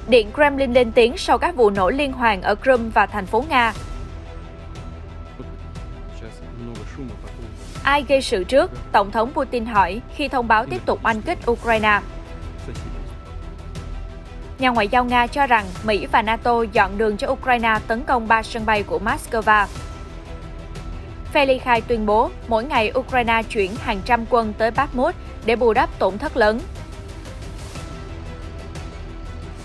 Điện Kremlin lên tiếng sau các vụ nổ liên hoàn ở Crimea và thành phố Nga. Ai gây sự trước? Tổng thống Putin hỏi khi thông báo tiếp tục oanh kích Ukraine. Nhà ngoại giao Nga cho rằng Mỹ và NATO dọn đường cho Ukraine tấn công 3 sân bay của Moscow. Phe ly khai tuyên bố mỗi ngày Ukraine chuyển hàng trăm quân tới Bakhmut để bù đắp tổn thất lớn.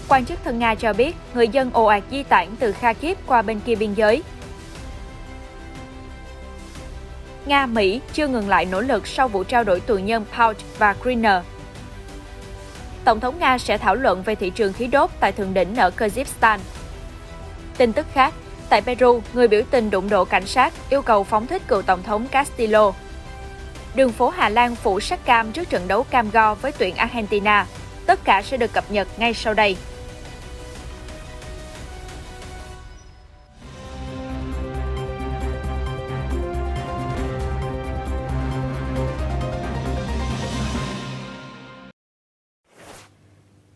Quan chức thân Nga cho biết người dân ồ ạt di tản từ Kharkiv qua bên kia biên giới. Nga, Mỹ chưa ngừng lại nỗ lực sau vụ trao đổi tù nhân Pout và Griner. Tổng thống Nga sẽ thảo luận về thị trường khí đốt tại thượng đỉnh ở Kyrgyzstan. Tin tức khác, tại Peru, người biểu tình đụng độ cảnh sát yêu cầu phóng thích cựu tổng thống Castillo. Đường phố Hà Lan phủ sắc cam trước trận đấu cam go với tuyển Argentina. Tất cả sẽ được cập nhật ngay sau đây.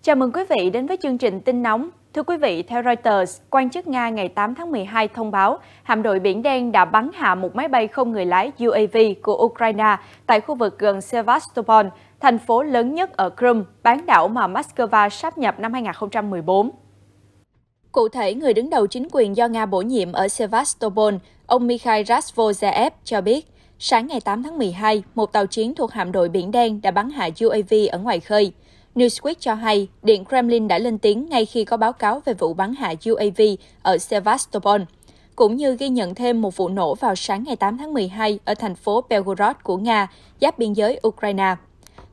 Chào mừng quý vị đến với chương trình tin nóng. Thưa quý vị, theo Reuters, quan chức Nga ngày 8 tháng 12 thông báo hạm đội Biển Đen đã bắn hạ một máy bay không người lái UAV của Ukraine tại khu vực gần Sevastopol, thành phố lớn nhất ở Crimea, bán đảo mà Moscow sáp nhập năm 2014. Cụ thể, người đứng đầu chính quyền do Nga bổ nhiệm ở Sevastopol, ông Mikhail Razvozaev cho biết, sáng ngày 8 tháng 12, một tàu chiến thuộc hạm đội Biển Đen đã bắn hạ UAV ở ngoài khơi. Newsweek cho hay, Điện Kremlin đã lên tiếng ngay khi có báo cáo về vụ bắn hạ UAV ở Sevastopol, cũng như ghi nhận thêm một vụ nổ vào sáng ngày 8 tháng 12 ở thành phố Belgorod của Nga, giáp biên giới Ukraine.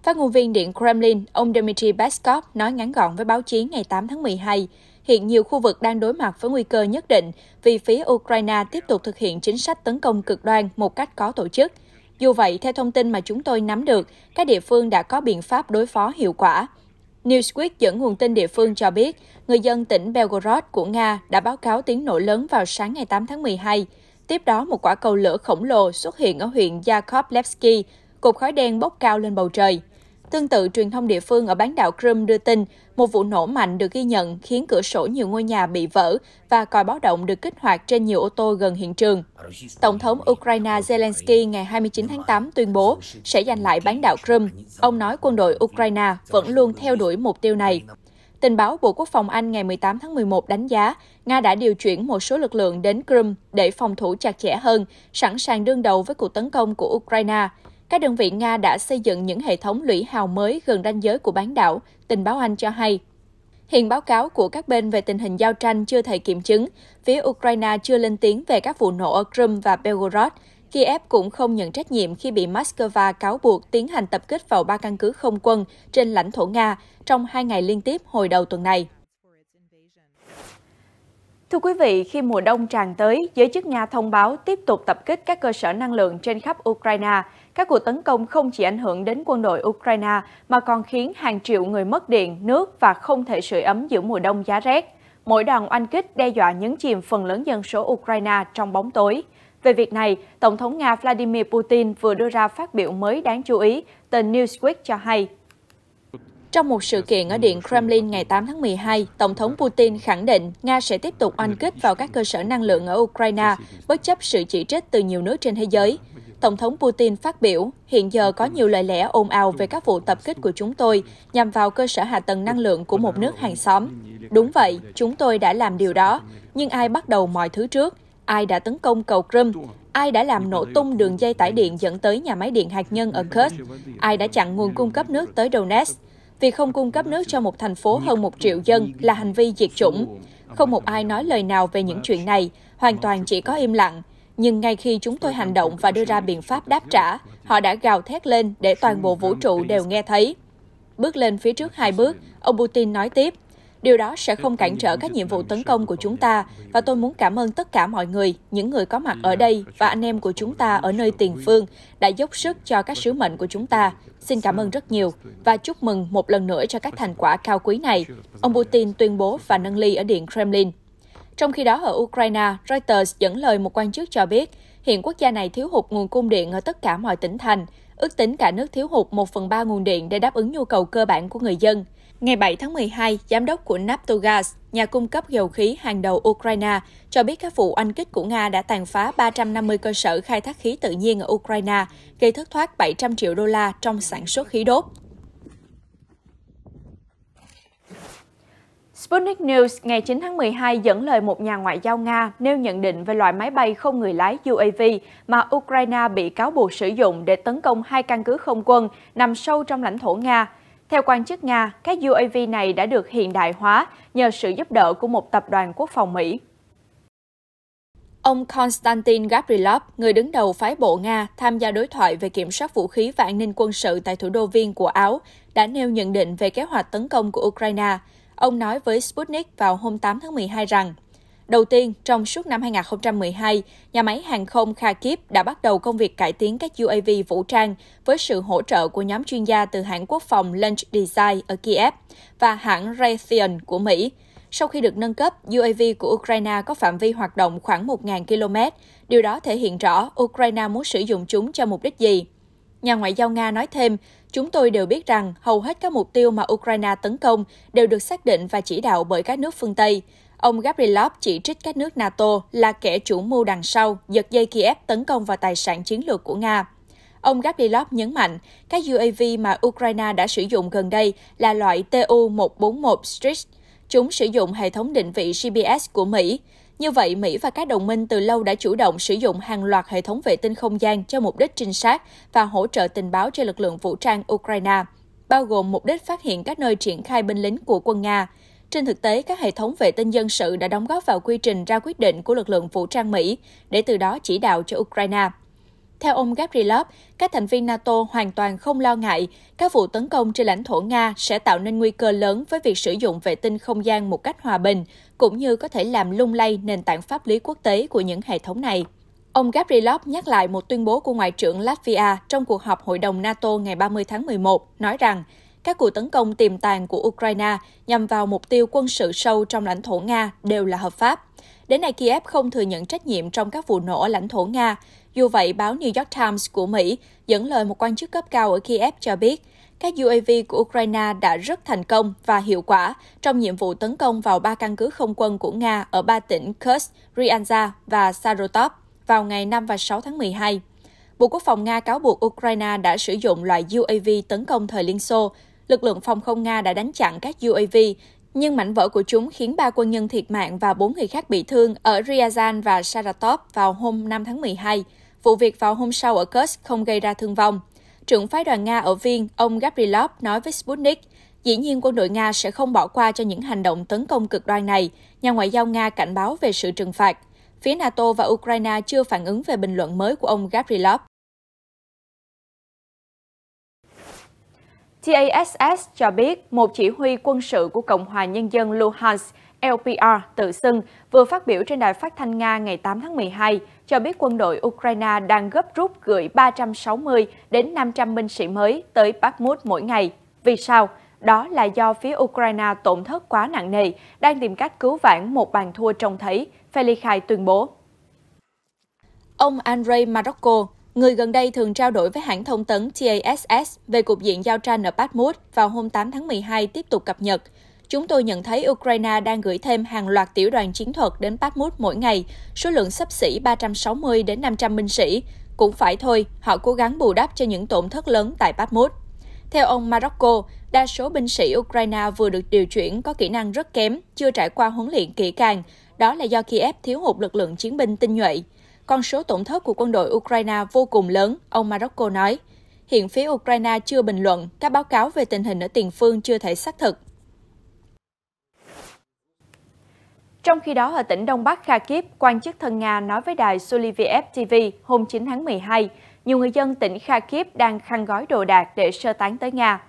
Phát ngôn viên Điện Kremlin, ông Dmitry Peskov nói ngắn gọn với báo chí ngày 8 tháng 12, hiện nhiều khu vực đang đối mặt với nguy cơ nhất định vì phía Ukraine tiếp tục thực hiện chính sách tấn công cực đoan một cách có tổ chức. Dù vậy, theo thông tin mà chúng tôi nắm được, các địa phương đã có biện pháp đối phó hiệu quả. Newsweek dẫn nguồn tin địa phương cho biết, người dân tỉnh Belgorod của Nga đã báo cáo tiếng nổ lớn vào sáng ngày 8 tháng 12. Tiếp đó, một quả cầu lửa khổng lồ xuất hiện ở huyện Yakovlevsky, cột khói đen bốc cao lên bầu trời. Tương tự, truyền thông địa phương ở bán đảo Crimea đưa tin, một vụ nổ mạnh được ghi nhận khiến cửa sổ nhiều ngôi nhà bị vỡ và còi báo động được kích hoạt trên nhiều ô tô gần hiện trường. Tổng thống Ukraine Zelensky ngày 29 tháng 8 tuyên bố sẽ giành lại bán đảo Crimea. Ông nói quân đội Ukraine vẫn luôn theo đuổi mục tiêu này. Tình báo Bộ Quốc phòng Anh ngày 18 tháng 11 đánh giá Nga đã điều chuyển một số lực lượng đến Crimea để phòng thủ chặt chẽ hơn, sẵn sàng đương đầu với cuộc tấn công của Ukraine. Các đơn vị Nga đã xây dựng những hệ thống lũy hào mới gần ranh giới của bán đảo, tình báo Anh cho hay. Hiện báo cáo của các bên về tình hình giao tranh chưa thể kiểm chứng, phía Ukraine chưa lên tiếng về các vụ nổ ở Crimea và Belgorod. Kiev cũng không nhận trách nhiệm khi bị Moscow cáo buộc tiến hành tập kích vào 3 căn cứ không quân trên lãnh thổ Nga trong 2 ngày liên tiếp hồi đầu tuần này. Thưa quý vị, khi mùa đông tràn tới, giới chức Nga thông báo tiếp tục tập kích các cơ sở năng lượng trên khắp Ukraine. Các cuộc tấn công không chỉ ảnh hưởng đến quân đội Ukraine mà còn khiến hàng triệu người mất điện, nước và không thể sưởi ấm giữa mùa đông giá rét. Mỗi đòn oanh kích đe dọa nhấn chìm phần lớn dân số Ukraine trong bóng tối. Về việc này, Tổng thống Nga Vladimir Putin vừa đưa ra phát biểu mới đáng chú ý, tờ Newsweek cho hay. Trong một sự kiện ở Điện Kremlin ngày 8 tháng 12, Tổng thống Putin khẳng định Nga sẽ tiếp tục oanh kích vào các cơ sở năng lượng ở Ukraine, bất chấp sự chỉ trích từ nhiều nước trên thế giới. Tổng thống Putin phát biểu, hiện giờ có nhiều lời lẽ ồn ào về các vụ tập kích của chúng tôi nhằm vào cơ sở hạ tầng năng lượng của một nước hàng xóm. Đúng vậy, chúng tôi đã làm điều đó, nhưng ai bắt đầu mọi thứ trước? Ai đã tấn công cầu Crimea? Ai đã làm nổ tung đường dây tải điện dẫn tới nhà máy điện hạt nhân ở Kursk? Ai đã chặn nguồn cung cấp nước tới Donetsk? Việc không cung cấp nước cho một thành phố hơn 1 triệu dân là hành vi diệt chủng. Không một ai nói lời nào về những chuyện này, hoàn toàn chỉ có im lặng. Nhưng ngay khi chúng tôi hành động và đưa ra biện pháp đáp trả, họ đã gào thét lên để toàn bộ vũ trụ đều nghe thấy. Bước lên phía trước 2 bước, ông Putin nói tiếp, điều đó sẽ không cản trở các nhiệm vụ tấn công của chúng ta và tôi muốn cảm ơn tất cả mọi người, những người có mặt ở đây và anh em của chúng ta ở nơi tiền phương đã dốc sức cho các sứ mệnh của chúng ta. Xin cảm ơn rất nhiều và chúc mừng một lần nữa cho các thành quả cao quý này, ông Putin tuyên bố và nâng ly ở Điện Kremlin. Trong khi đó, ở Ukraine, Reuters dẫn lời một quan chức cho biết, hiện quốc gia này thiếu hụt nguồn cung điện ở tất cả mọi tỉnh thành. Ước tính cả nước thiếu hụt 1/3 nguồn điện để đáp ứng nhu cầu cơ bản của người dân. Ngày 7 tháng 12, giám đốc của Naftogaz, nhà cung cấp dầu khí hàng đầu Ukraine, cho biết các vụ oanh kích của Nga đã tàn phá 350 cơ sở khai thác khí tự nhiên ở Ukraine, gây thất thoát 700 triệu đô la trong sản xuất khí đốt. Sputnik News ngày 9 tháng 12 dẫn lời một nhà ngoại giao Nga nêu nhận định về loại máy bay không người lái UAV mà Ukraine bị cáo buộc sử dụng để tấn công hai căn cứ không quân nằm sâu trong lãnh thổ Nga. Theo quan chức Nga, các UAV này đã được hiện đại hóa nhờ sự giúp đỡ của một tập đoàn quốc phòng Mỹ. Ông Konstantin Gavrilov, người đứng đầu phái bộ Nga tham gia đối thoại về kiểm soát vũ khí và an ninh quân sự tại thủ đô Viên của Áo, đã nêu nhận định về kế hoạch tấn công của Ukraine. Ông nói với Sputnik vào hôm 8 tháng 12 rằng, đầu tiên, trong suốt năm 2012, nhà máy hàng không Kharkiv đã bắt đầu công việc cải tiến các UAV vũ trang với sự hỗ trợ của nhóm chuyên gia từ hãng quốc phòng Launch Design ở Kiev và hãng Raytheon của Mỹ. Sau khi được nâng cấp, UAV của Ukraine có phạm vi hoạt động khoảng 1.000 km. Điều đó thể hiện rõ Ukraine muốn sử dụng chúng cho mục đích gì. Nhà ngoại giao Nga nói thêm, chúng tôi đều biết rằng hầu hết các mục tiêu mà Ukraine tấn công đều được xác định và chỉ đạo bởi các nước phương Tây. Ông Gavrilov chỉ trích các nước NATO là kẻ chủ mưu đằng sau, giật dây Kiev tấn công vào tài sản chiến lược của Nga. Ông Gavrilov nhấn mạnh, các UAV mà Ukraine đã sử dụng gần đây là loại Tu-141 Stryk. Chúng sử dụng hệ thống định vị GPS của Mỹ. Như vậy, Mỹ và các đồng minh từ lâu đã chủ động sử dụng hàng loạt hệ thống vệ tinh không gian cho mục đích trinh sát và hỗ trợ tình báo cho lực lượng vũ trang Ukraine, bao gồm mục đích phát hiện các nơi triển khai binh lính của quân Nga. Trên thực tế, các hệ thống vệ tinh dân sự đã đóng góp vào quy trình ra quyết định của lực lượng vũ trang Mỹ để từ đó chỉ đạo cho Ukraine. Theo ông Gavrilov, các thành viên NATO hoàn toàn không lo ngại các vụ tấn công trên lãnh thổ Nga sẽ tạo nên nguy cơ lớn với việc sử dụng vệ tinh không gian một cách hòa bình, cũng như có thể làm lung lay nền tảng pháp lý quốc tế của những hệ thống này. Ông Gavrilov nhắc lại một tuyên bố của Ngoại trưởng Latvia trong cuộc họp Hội đồng NATO ngày 30 tháng 11, nói rằng các cuộc tấn công tiềm tàng của Ukraine nhằm vào mục tiêu quân sự sâu trong lãnh thổ Nga đều là hợp pháp. Đến nay, Kiev không thừa nhận trách nhiệm trong các vụ nổ ở lãnh thổ Nga. Dù vậy, báo New York Times của Mỹ dẫn lời một quan chức cấp cao ở Kiev cho biết, các UAV của Ukraine đã rất thành công và hiệu quả trong nhiệm vụ tấn công vào 3 căn cứ không quân của Nga ở 3 tỉnh Kursk, Ryazan và Saratov vào ngày 5 và 6 tháng 12. Bộ Quốc phòng Nga cáo buộc Ukraine đã sử dụng loại UAV tấn công thời Liên Xô. Lực lượng phòng không Nga đã đánh chặn các UAV, nhưng mảnh vỡ của chúng khiến 3 quân nhân thiệt mạng và 4 người khác bị thương ở Ryazan và Saratov vào hôm 5 tháng 12. Vụ việc vào hôm sau ở Kursk không gây ra thương vong. Trưởng phái đoàn Nga ở Viên, ông Gavrilov nói với Sputnik, dĩ nhiên quân đội Nga sẽ không bỏ qua cho những hành động tấn công cực đoan này. Nhà ngoại giao Nga cảnh báo về sự trừng phạt. Phía NATO và Ukraine chưa phản ứng về bình luận mới của ông Gavrilov. TASS cho biết một chỉ huy quân sự của Cộng hòa Nhân dân Luhansk, LPR tự xưng, vừa phát biểu trên đài phát thanh Nga ngày 8 tháng 12, cho biết quân đội Ukraine đang gấp rút gửi 360 đến 500 binh sĩ mới tới Bakhmut mỗi ngày. Vì sao? Đó là do phía Ukraine tổn thất quá nặng nề, đang tìm cách cứu vãn một bàn thua trông thấy, Felikhai tuyên bố. Ông Andrei Marokko, người gần đây thường trao đổi với hãng thông tấn TASS về cục diện giao tranh ở Bakhmut vào hôm 8 tháng 12 tiếp tục cập nhật. Chúng tôi nhận thấy Ukraine đang gửi thêm hàng loạt tiểu đoàn chiến thuật đến Bakhmut mỗi ngày, số lượng xấp xỉ 360 đến 500 binh sĩ. Cũng phải thôi, họ cố gắng bù đắp cho những tổn thất lớn tại Bakhmut. Theo ông Marokko, đa số binh sĩ Ukraine vừa được điều chuyển có kỹ năng rất kém, chưa trải qua huấn luyện kỹ càng. Đó là do Kiev thiếu hụt lực lượng chiến binh tinh nhuệ. Con số tổn thất của quân đội Ukraine vô cùng lớn, ông Marokko nói. Hiện phía Ukraine chưa bình luận, các báo cáo về tình hình ở tiền phương chưa thể xác thực. Trong khi đó, ở tỉnh Đông Bắc Kharkiv, quan chức thân Nga nói với đài Soliviev TV hôm 9 tháng 12, nhiều người dân tỉnh Kharkiv đang khăn gói đồ đạc để sơ tán tới Nga.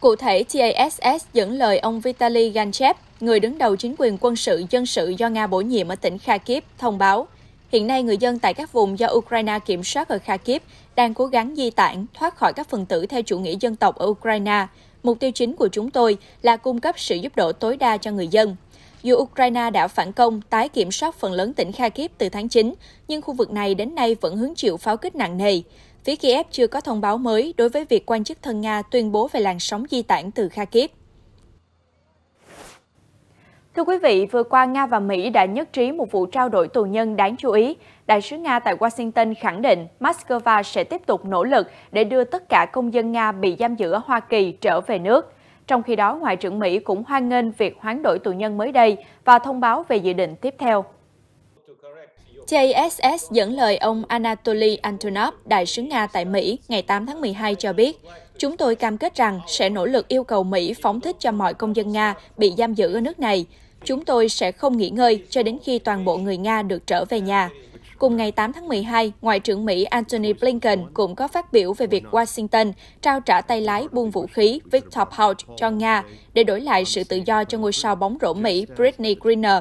Cụ thể, TASS dẫn lời ông Vitaly Ganchev, người đứng đầu chính quyền quân sự dân sự do Nga bổ nhiệm ở tỉnh Kharkiv, thông báo, hiện nay người dân tại các vùng do Ukraine kiểm soát ở Kharkiv đang cố gắng di tản, thoát khỏi các phần tử theo chủ nghĩa dân tộc ở Ukraine. Mục tiêu chính của chúng tôi là cung cấp sự giúp đỡ tối đa cho người dân. Dù Ukraine đã phản công, tái kiểm soát phần lớn tỉnh Kharkiv từ tháng 9, nhưng khu vực này đến nay vẫn hứng chịu pháo kích nặng nề. phía Kiev chưa có thông báo mới đối với việc quan chức thân Nga tuyên bố về làn sóng di tản từ Kharkiv. Thưa quý vị, vừa qua Nga và Mỹ đã nhất trí một vụ trao đổi tù nhân đáng chú ý. Đại sứ Nga tại Washington khẳng định Moscow sẽ tiếp tục nỗ lực để đưa tất cả công dân Nga bị giam giữ ở Hoa Kỳ trở về nước. Trong khi đó, Ngoại trưởng Mỹ cũng hoan nghênh việc hoán đổi tù nhân mới đây và thông báo về dự định tiếp theo. TASS dẫn lời ông Anatoly Antonov, đại sứ Nga tại Mỹ, ngày 8 tháng 12 cho biết, chúng tôi cam kết rằng sẽ nỗ lực yêu cầu Mỹ phóng thích cho mọi công dân Nga bị giam giữ ở nước này. Chúng tôi sẽ không nghỉ ngơi cho đến khi toàn bộ người Nga được trở về nhà. Cùng ngày 8 tháng 12, Ngoại trưởng Mỹ Antony Blinken cũng có phát biểu về việc Washington trao trả tay lái buôn vũ khí Victor Bout cho Nga để đổi lại sự tự do cho ngôi sao bóng rổ Mỹ Brittney Griner.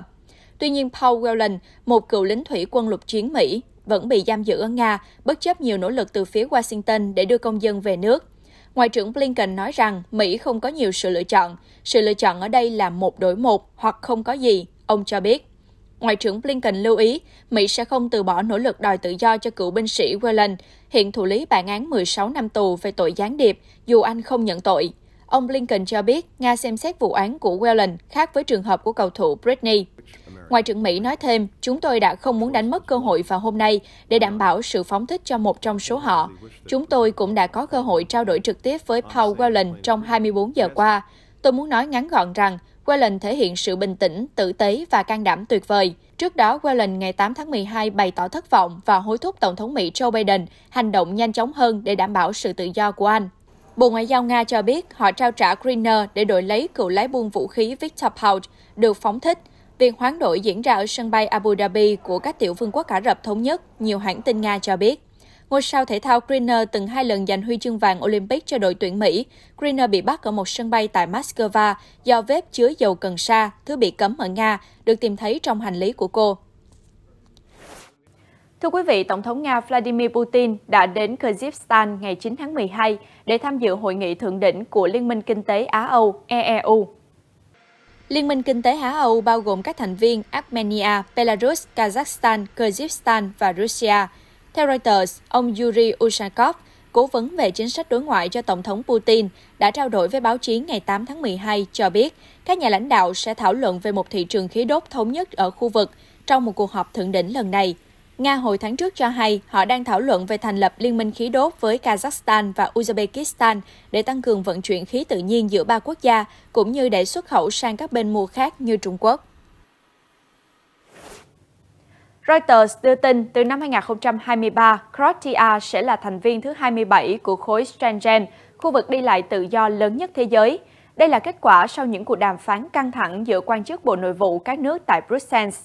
Tuy nhiên, Paul Whelan, một cựu lính thủy quân lục chiến Mỹ, vẫn bị giam giữ ở Nga, bất chấp nhiều nỗ lực từ phía Washington để đưa công dân về nước. Ngoại trưởng Blinken nói rằng Mỹ không có nhiều sự lựa chọn. Sự lựa chọn ở đây là 1 đổi 1 hoặc không có gì, ông cho biết. Ngoại trưởng Blinken lưu ý, Mỹ sẽ không từ bỏ nỗ lực đòi tự do cho cựu binh sĩ Whelan, hiện thụ lý bản án 16 năm tù về tội gián điệp, dù anh không nhận tội. Ông Blinken cho biết Nga xem xét vụ án của Whelan khác với trường hợp của cầu thủ Brittney. Ngoại trưởng Mỹ nói thêm, chúng tôi đã không muốn đánh mất cơ hội vào hôm nay để đảm bảo sự phóng thích cho một trong số họ. Chúng tôi cũng đã có cơ hội trao đổi trực tiếp với Paul Whelan trong 24 giờ qua. Tôi muốn nói ngắn gọn rằng, Whelan thể hiện sự bình tĩnh, tử tế và can đảm tuyệt vời. Trước đó, Whelan ngày 8 tháng 12 bày tỏ thất vọng và hối thúc Tổng thống Mỹ Joe Biden hành động nhanh chóng hơn để đảm bảo sự tự do của anh. Bộ Ngoại giao Nga cho biết họ trao trả Griner để đổi lấy cựu lái buôn vũ khí Victor Bout được phóng thích. Việc hoán đổi diễn ra ở sân bay Abu Dhabi của các tiểu vương quốc Ả Rập Thống Nhất, nhiều hãng tin Nga cho biết. Ngôi sao thể thao Griner từng 2 lần giành huy chương vàng Olympic cho đội tuyển Mỹ. Griner bị bắt ở một sân bay tại Moscow do vết chứa dầu cần sa, thứ bị cấm ở Nga, được tìm thấy trong hành lý của cô. Thưa quý vị, Tổng thống Nga Vladimir Putin đã đến Kyrgyzstan ngày 9 tháng 12 để tham dự hội nghị thượng đỉnh của Liên minh Kinh tế Á-Âu, EEU. Liên minh Kinh tế Á-Âu bao gồm các thành viên Armenia, Belarus, Kazakhstan, Kyrgyzstan và Russia. Theo Reuters, ông Yuri Ushakov, cố vấn về chính sách đối ngoại cho Tổng thống Putin, đã trao đổi với báo chí ngày 8 tháng 12 cho biết các nhà lãnh đạo sẽ thảo luận về một thị trường khí đốt thống nhất ở khu vực trong một cuộc họp thượng đỉnh lần này. Nga hồi tháng trước cho hay họ đang thảo luận về thành lập liên minh khí đốt với Kazakhstan và Uzbekistan để tăng cường vận chuyển khí tự nhiên giữa 3 quốc gia, cũng như để xuất khẩu sang các bên mua khác như Trung Quốc. Reuters đưa tin từ năm 2023, Croatia sẽ là thành viên thứ 27 của khối Schengen, khu vực đi lại tự do lớn nhất thế giới. Đây là kết quả sau những cuộc đàm phán căng thẳng giữa quan chức Bộ Nội vụ các nước tại Brussels.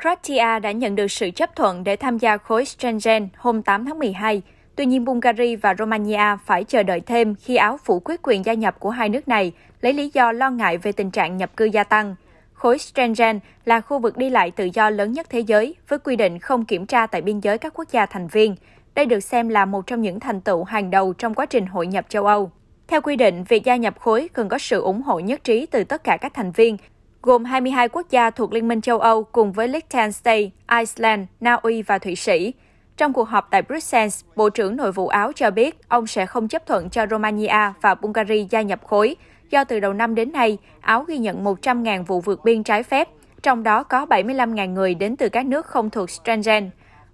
Croatia đã nhận được sự chấp thuận để tham gia khối Schengen hôm 8 tháng 12. Tuy nhiên, Bulgaria và Romania phải chờ đợi thêm khi Áo phủ quyết quyền gia nhập của hai nước này, lấy lý do lo ngại về tình trạng nhập cư gia tăng. Khối Schengen là khu vực đi lại tự do lớn nhất thế giới, với quy định không kiểm tra tại biên giới các quốc gia thành viên. Đây được xem là một trong những thành tựu hàng đầu trong quá trình hội nhập châu Âu. Theo quy định, việc gia nhập khối cần có sự ủng hộ nhất trí từ tất cả các thành viên, gồm 22 quốc gia thuộc Liên minh châu Âu cùng với Liechtenstein, Iceland, Na Uy và Thụy Sĩ. Trong cuộc họp tại Brussels, Bộ trưởng Nội vụ Áo cho biết ông sẽ không chấp thuận cho Romania và Bulgaria gia nhập khối, do từ đầu năm đến nay, Áo ghi nhận 100.000 vụ vượt biên trái phép, trong đó có 75.000 người đến từ các nước không thuộc Schengen.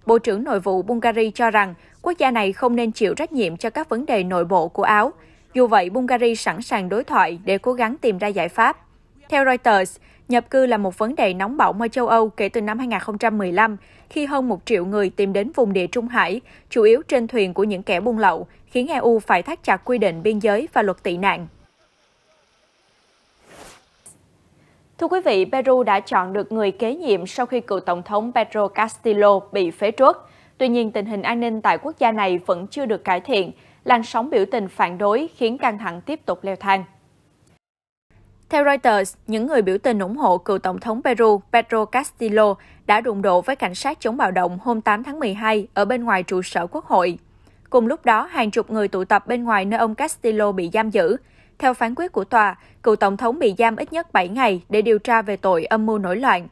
Bộ trưởng Nội vụ Bulgaria cho rằng quốc gia này không nên chịu trách nhiệm cho các vấn đề nội bộ của Áo. Dù vậy, Bulgaria sẵn sàng đối thoại để cố gắng tìm ra giải pháp. Theo Reuters, nhập cư là một vấn đề nóng bỏng ở châu Âu kể từ năm 2015, khi hơn 1 triệu người tìm đến vùng Địa Trung Hải, chủ yếu trên thuyền của những kẻ buôn lậu, khiến EU phải thắt chặt quy định biên giới và luật tị nạn. Thưa quý vị, Peru đã chọn được người kế nhiệm sau khi cựu Tổng thống Pedro Castillo bị phế truất. Tuy nhiên, tình hình an ninh tại quốc gia này vẫn chưa được cải thiện. Làn sóng biểu tình phản đối khiến căng thẳng tiếp tục leo thang. Theo Reuters, những người biểu tình ủng hộ cựu Tổng thống Peru Pedro Castillo đã đụng độ với cảnh sát chống bạo động hôm 8 tháng 12 ở bên ngoài trụ sở Quốc hội. Cùng lúc đó, hàng chục người tụ tập bên ngoài nơi ông Castillo bị giam giữ. Theo phán quyết của tòa, cựu Tổng thống bị giam ít nhất 7 ngày để điều tra về tội âm mưu nổi loạn.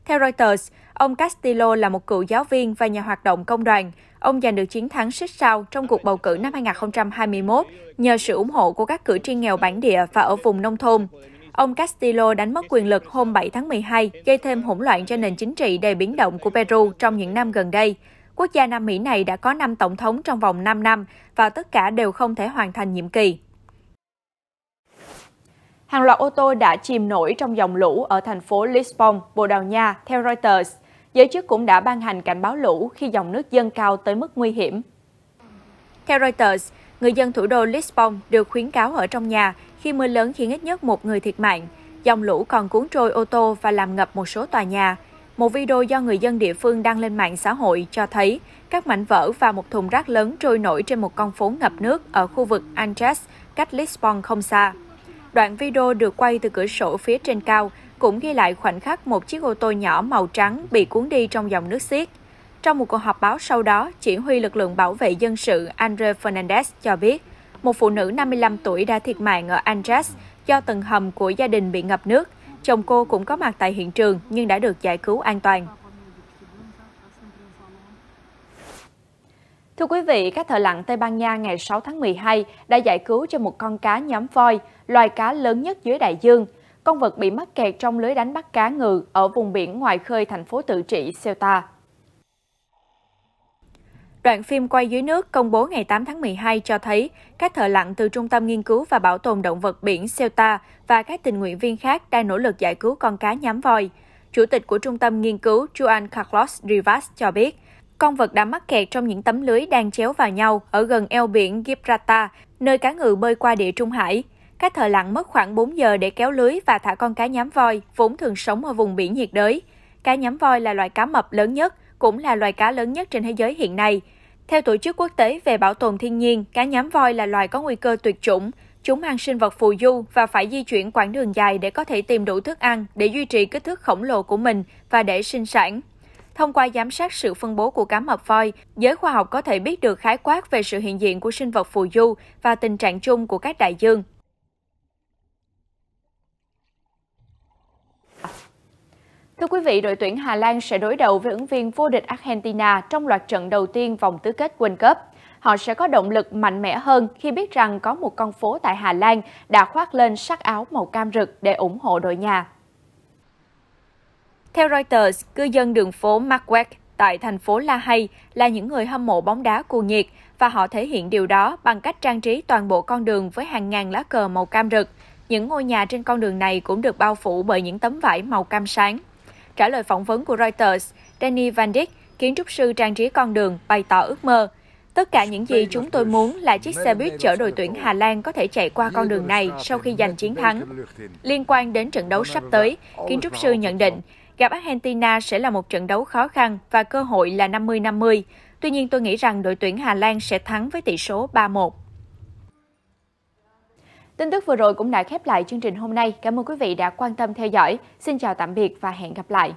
Theo Reuters, ông Castillo là một cựu giáo viên và nhà hoạt động công đoàn. Ông giành được chiến thắng xích sao trong cuộc bầu cử năm 2021 nhờ sự ủng hộ của các cử tri nghèo bản địa và ở vùng nông thôn. Ông Castillo đánh mất quyền lực hôm 7 tháng 12, gây thêm hỗn loạn cho nền chính trị đầy biến động của Peru trong những năm gần đây. Quốc gia Nam Mỹ này đã có 5 tổng thống trong vòng 5 năm và tất cả đều không thể hoàn thành nhiệm kỳ. Hàng loạt ô tô đã chìm nổi trong dòng lũ ở thành phố Lisbon, Bồ Đào Nha, theo Reuters. Giới chức cũng đã ban hành cảnh báo lũ khi dòng nước dâng cao tới mức nguy hiểm. Theo Reuters, người dân thủ đô Lisbon được khuyến cáo ở trong nhà khi mưa lớn khiến ít nhất một người thiệt mạng. Dòng lũ còn cuốn trôi ô tô và làm ngập một số tòa nhà. Một video do người dân địa phương đăng lên mạng xã hội cho thấy các mảnh vỡ và một thùng rác lớn trôi nổi trên một con phố ngập nước ở khu vực Anges, cách Lisbon không xa. Đoạn video được quay từ cửa sổ phía trên cao cũng ghi lại khoảnh khắc một chiếc ô tô nhỏ màu trắng bị cuốn đi trong dòng nước xiết. Trong một cuộc họp báo sau đó, chỉ huy lực lượng bảo vệ dân sự Andre Fernandes cho biết, một phụ nữ 55 tuổi đã thiệt mạng ở Anges do tầng hầm của gia đình bị ngập nước. Chồng cô cũng có mặt tại hiện trường nhưng đã được giải cứu an toàn. Thưa quý vị, các thợ lặn Tây Ban Nha ngày 6 tháng 12 đã giải cứu cho một con cá nhóm voi, loài cá lớn nhất dưới đại dương. Con vật bị mắc kẹt trong lưới đánh bắt cá ngừ ở vùng biển ngoài khơi thành phố tự trị Ceuta. Đoạn phim quay dưới nước công bố ngày 8 tháng 12 cho thấy các thợ lặn từ Trung tâm Nghiên cứu và Bảo tồn Động vật biển Ceuta và các tình nguyện viên khác đang nỗ lực giải cứu con cá nhắm voi. Chủ tịch của Trung tâm Nghiên cứu Juan Carlos Rivas cho biết, con vật đã mắc kẹt trong những tấm lưới đang chéo vào nhau ở gần eo biển Gibraltar, nơi cá ngừ bơi qua Địa Trung Hải. Các thợ lặn mất khoảng 4 giờ để kéo lưới và thả con cá nhắm voi, vốn thường sống ở vùng biển nhiệt đới. Cá nhắm voi là loài cá mập lớn nhất, cũng là loài cá lớn nhất trên thế giới hiện nay. Theo Tổ chức Quốc tế về Bảo tồn Thiên nhiên, cá nhắm voi là loài có nguy cơ tuyệt chủng. Chúng ăn sinh vật phù du và phải di chuyển quãng đường dài để có thể tìm đủ thức ăn để duy trì kích thước khổng lồ của mình và để sinh sản. Thông qua giám sát sự phân bố của cá mập voi, giới khoa học có thể biết được khái quát về sự hiện diện của sinh vật phù du và tình trạng chung của các đại dương. Thưa quý vị, đội tuyển Hà Lan sẽ đối đầu với ứng viên vô địch Argentina trong loạt trận đầu tiên vòng tứ kết World Cup. Họ sẽ có động lực mạnh mẽ hơn khi biết rằng có một con phố tại Hà Lan đã khoác lên sắc áo màu cam rực để ủng hộ đội nhà. Theo Reuters, cư dân đường phố Markweg tại thành phố La Hay là những người hâm mộ bóng đá cuồng nhiệt và họ thể hiện điều đó bằng cách trang trí toàn bộ con đường với hàng ngàn lá cờ màu cam rực. Những ngôi nhà trên con đường này cũng được bao phủ bởi những tấm vải màu cam sáng. Trả lời phỏng vấn của Reuters, Danny Van Dijk, kiến trúc sư trang trí con đường, bày tỏ ước mơ. Tất cả những gì chúng tôi muốn là chiếc xe buýt chở đội tuyển Hà Lan có thể chạy qua con đường này sau khi giành chiến thắng. Liên quan đến trận đấu sắp tới, kiến trúc sư nhận định, gặp Argentina sẽ là một trận đấu khó khăn và cơ hội là 50-50. Tuy nhiên tôi nghĩ rằng đội tuyển Hà Lan sẽ thắng với tỷ số 3-1. Tin tức vừa rồi cũng đã khép lại chương trình hôm nay. Cảm ơn quý vị đã quan tâm theo dõi. Xin chào tạm biệt và hẹn gặp lại.